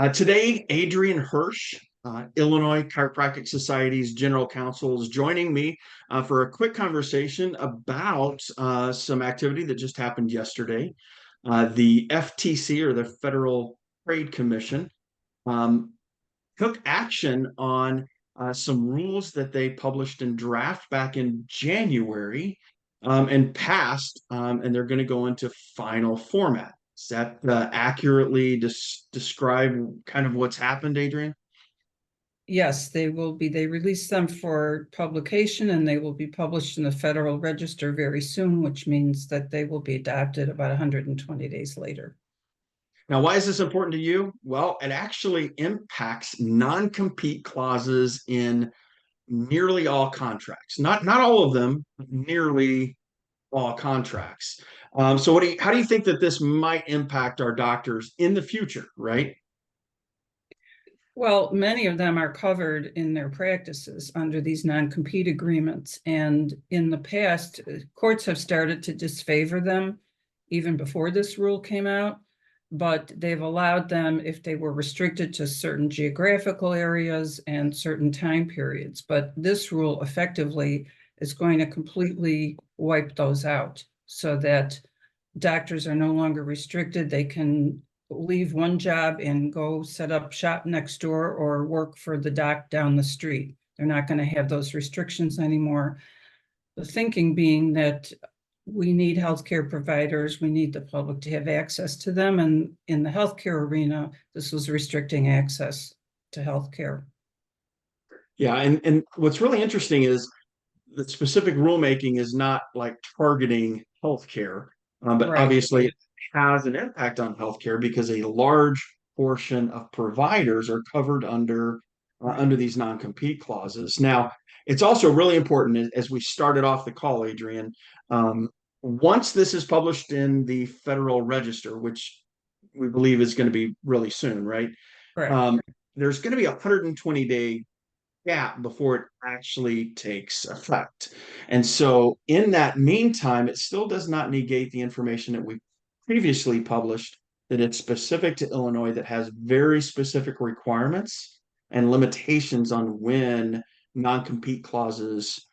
Today, Adrienne Hersh, Illinois Chiropractic Society's General Counsel, is joining me for a quick conversation about some activity that just happened yesterday. The FTC, or the Federal Trade Commission, um, took action on some rules that they published in draft back in January and passed, and they're going to go into final format. Does that accurately describe kind of what's happened, Adrian? Yes, they will be. They release them for publication and they will be published in the Federal Register very soon, which means that they will be adopted about 120 days later. Now, why is this important to you? Well, it actually impacts non-compete clauses in nearly all contracts. Not all of them, but nearly all contracts. So, how do you think that this might impact our doctors in the future, right? Well, many of them are covered in their practices under these non-compete agreements. And in the past, courts have started to disfavor them even before this rule came out. But they've allowed them if they were restricted to certain geographical areas and certain time periods. But this rule effectively is going to completely wipe those out so that doctors are no longer restricted. They can leave one job and go set up shop next door or work for the doc down the street. They're not going to have those restrictions anymore. The thinking being that we need healthcare providers, we need the public to have access to them. And in the healthcare arena, this was restricting access to healthcare. Yeah, and what's really interesting is the specific rulemaking is not like targeting healthcare, but Right. obviously it has an impact on healthcare because a large portion of providers are covered under these non-compete clauses. Now, it's also really important as we started off the call, Adrian. Once this is published in the Federal Register, which we believe is going to be really soon, right? Correct. Um, there's going to be a 120-day gap before it actually takes effect. And so, in that meantime, it still does not negate the information that we previously published that it's specific to Illinois, that has very specific requirements and limitations on when non-compete clauses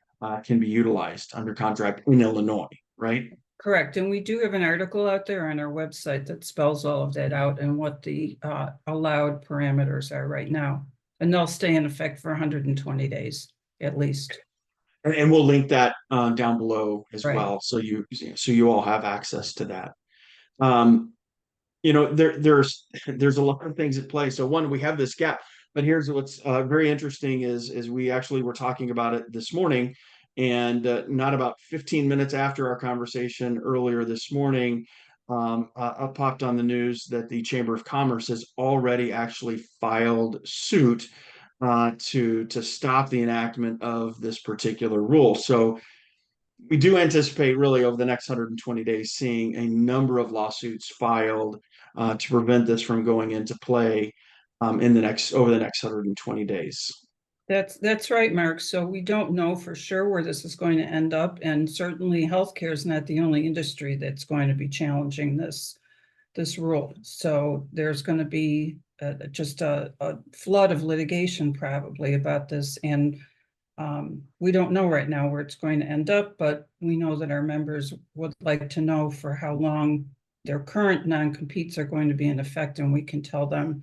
can be utilized under contract in Illinois, right? Correct. And we do have an article out there on our website that spells all of that out and what the allowed parameters are right now. And they'll stay in effect for 120 days at least. And we'll link that down below as Right. well, so you all have access to that. Um, there's a lot of things at play. So one, we have this gap, but here's what's very interesting is we actually were talking about it this morning, and not about 15 minutes after our conversation earlier this morning, popped on the news that the Chamber of Commerce has already actually filed suit to stop the enactment of this particular rule. So we do anticipate really over the next 120 days seeing a number of lawsuits filed to prevent this from going into play in the next over the next 120 days. That's right, Mark. So we don't know for sure where this is going to end up, and certainly healthcare is not the only industry that's going to be challenging this rule. So there's going to be just a flood of litigation probably about this, and we don't know right now where it's going to end up, but we know that our members would like to know for how long their current non-competes are going to be in effect, and we can tell them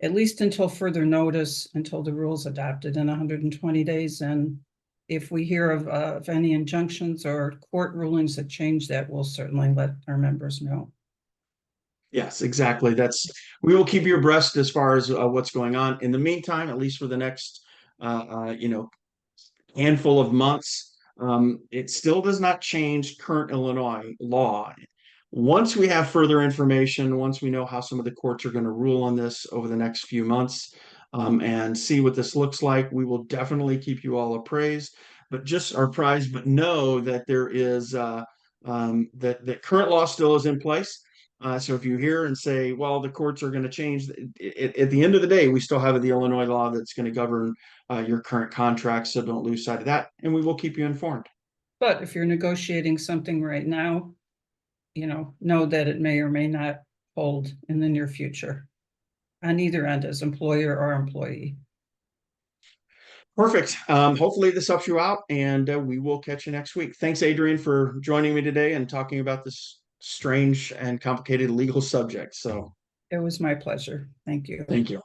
at least until further notice, until the rule's adopted in 120 days. And if we hear of any injunctions or court rulings that change that, we'll certainly let our members know. Yes, exactly. We will keep you abreast as far as what's going on. In the meantime, at least for the next handful of months, it still does not change current Illinois law. Once we have further information, once we know how some of the courts are going to rule on this over the next few months, and see what this looks like, we will definitely keep you all appraised. But just our prize, but know that there is that current law still is in place. So if you hear and say, well, the courts are going to change, at the end of the day, we still have the Illinois law that's going to govern your current contracts. So don't lose sight of that, and we will keep you informed. But if you're negotiating something right now, know that it may or may not hold in the near future. on either end as employer or employee. Perfect. Hopefully this helps you out, and we will catch you next week. Thanks, Adrienne, for joining me today and talking about this strange and complicated legal subject. So It was my pleasure. Thank you. thank you.